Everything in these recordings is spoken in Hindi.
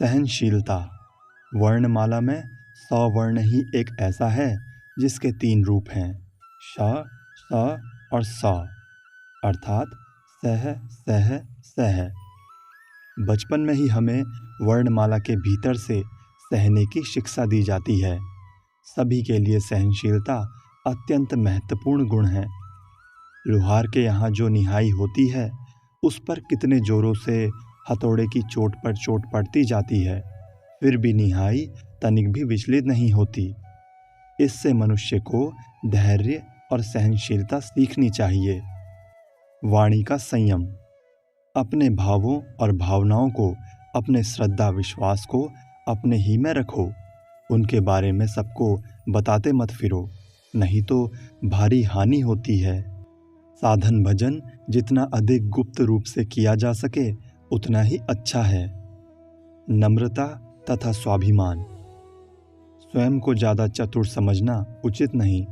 सहनशीलता। वर्णमाला में 100 वर्ण ही एक ऐसा है जिसके 3 रूप हैं, श, स और स, अर्थात सह, सह, सह। बचपन में ही हमें वर्णमाला के भीतर से सहने की शिक्षा दी जाती है। सभी के लिए सहनशीलता अत्यंत महत्वपूर्ण गुण है। लोहार के यहाँ जो निहाई होती है, उस पर कितने जोरों से हथौड़े की चोट पर चोट पड़ती जाती है, फिर भी निहाई तनिक भी विचलित नहीं होती। इससे मनुष्य को धैर्य और सहनशीलता सीखनी चाहिए। वाणी का संयम। अपने भावों और भावनाओं को, अपने श्रद्धा विश्वास को अपने ही में रखो। उनके बारे में सबको बताते मत फिरो, नहीं तो भारी हानि होती है। साधन भजन जितना अधिक गुप्त रूप से किया जा सके उतना ही अच्छा है। नम्रता तथा स्वाभिमान। स्वयं को ज़्यादा चतुर समझना उचित नहीं।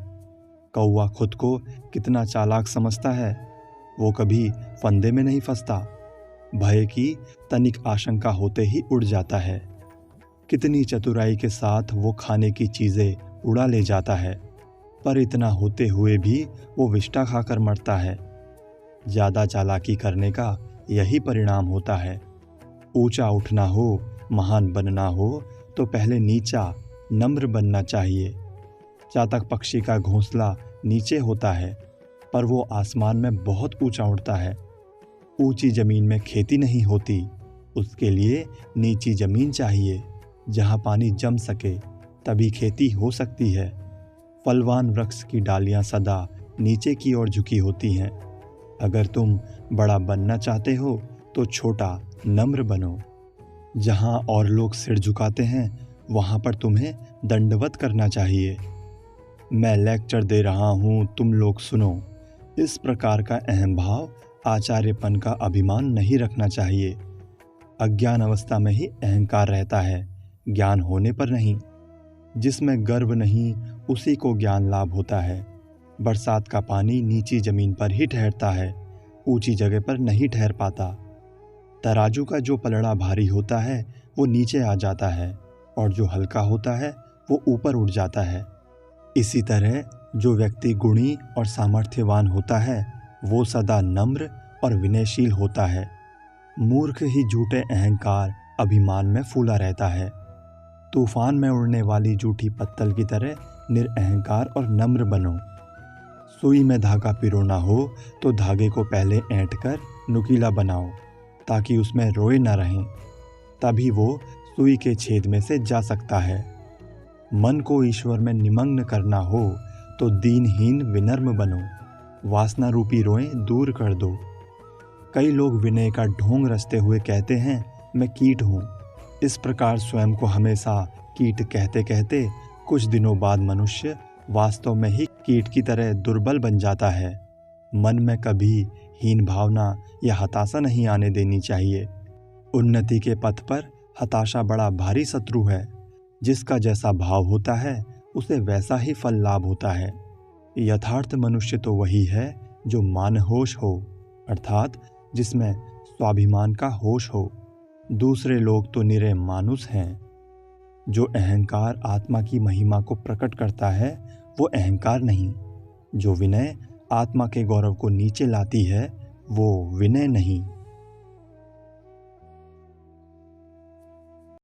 कौवा खुद को कितना चालाक समझता है, वो कभी फंदे में नहीं फंसता। भय की तनिक आशंका होते ही उड़ जाता है। कितनी चतुराई के साथ वो खाने की चीज़ें उड़ा ले जाता है, पर इतना होते हुए भी वो विष्ठा खाकर मरता है। ज़्यादा चालाकी करने का यही परिणाम होता है। ऊंचा उठना हो, महान बनना हो तो पहले नीचा नम्र बनना चाहिए। चातक पक्षी का घोंसला नीचे होता है, पर वो आसमान में बहुत ऊंचा उड़ता है। ऊंची ज़मीन में खेती नहीं होती, उसके लिए नीची ज़मीन चाहिए जहाँ पानी जम सके, तभी खेती हो सकती है। फलवान वृक्ष की डालियाँ सदा नीचे की ओर झुकी होती हैं। अगर तुम बड़ा बनना चाहते हो तो छोटा नम्र बनो। जहाँ और लोग सिर झुकाते हैं वहाँ पर तुम्हें दंडवत करना चाहिए। मैं लेक्चर दे रहा हूँ, तुम लोग सुनो। इस प्रकार का अहम भाव, आचार्यपन का अभिमान नहीं रखना चाहिए। अज्ञान अवस्था में ही अहंकार रहता है, ज्ञान होने पर नहीं। जिसमें गर्व नहीं उसी को ज्ञान लाभ होता है। बरसात का पानी नीची ज़मीन पर ही ठहरता है, ऊंची जगह पर नहीं ठहर पाता। तराजू का जो पलड़ा भारी होता है वो नीचे आ जाता है, और जो हल्का होता है वो ऊपर उठ जाता है। इसी तरह जो व्यक्ति गुणी और सामर्थ्यवान होता है वो सदा नम्र और विनयशील होता है। मूर्ख ही झूठे अहंकार अभिमान में फूला रहता है। तूफान में उड़ने वाली जूठी पत्तल की तरह निरअहंकार और नम्र बनो। सुई में धागा पिरोना हो तो धागे को पहले ऐंठ कर नुकीला बनाओ, ताकि उसमें रोए न रहें, तभी वो सुई के छेद में से जा सकता है। मन को ईश्वर में निमग्न करना हो तो दीनहीन विनम्र बनो, वासना रूपी रोएं दूर कर दो। कई लोग विनय का ढोंग रचते हुए कहते हैं, मैं कीट हूँ। इस प्रकार स्वयं को हमेशा कीट कहते कहते कुछ दिनों बाद मनुष्य वास्तव में ही कीट की तरह दुर्बल बन जाता है। मन में कभी हीन भावना या हताशा नहीं आने देनी चाहिए। उन्नति के पथ पर हताशा बड़ा भारी शत्रु है। जिसका जैसा भाव होता है उसे वैसा ही फल लाभ होता है। यथार्थ मनुष्य तो वही है जो मानहोश हो, अर्थात जिसमें स्वाभिमान का होश हो। दूसरे लोग तो निरे मानुस हैं। जो अहंकार आत्मा की महिमा को प्रकट करता है वो अहंकार नहीं। जो विनय आत्मा के गौरव को नीचे लाती है वो विनय नहीं।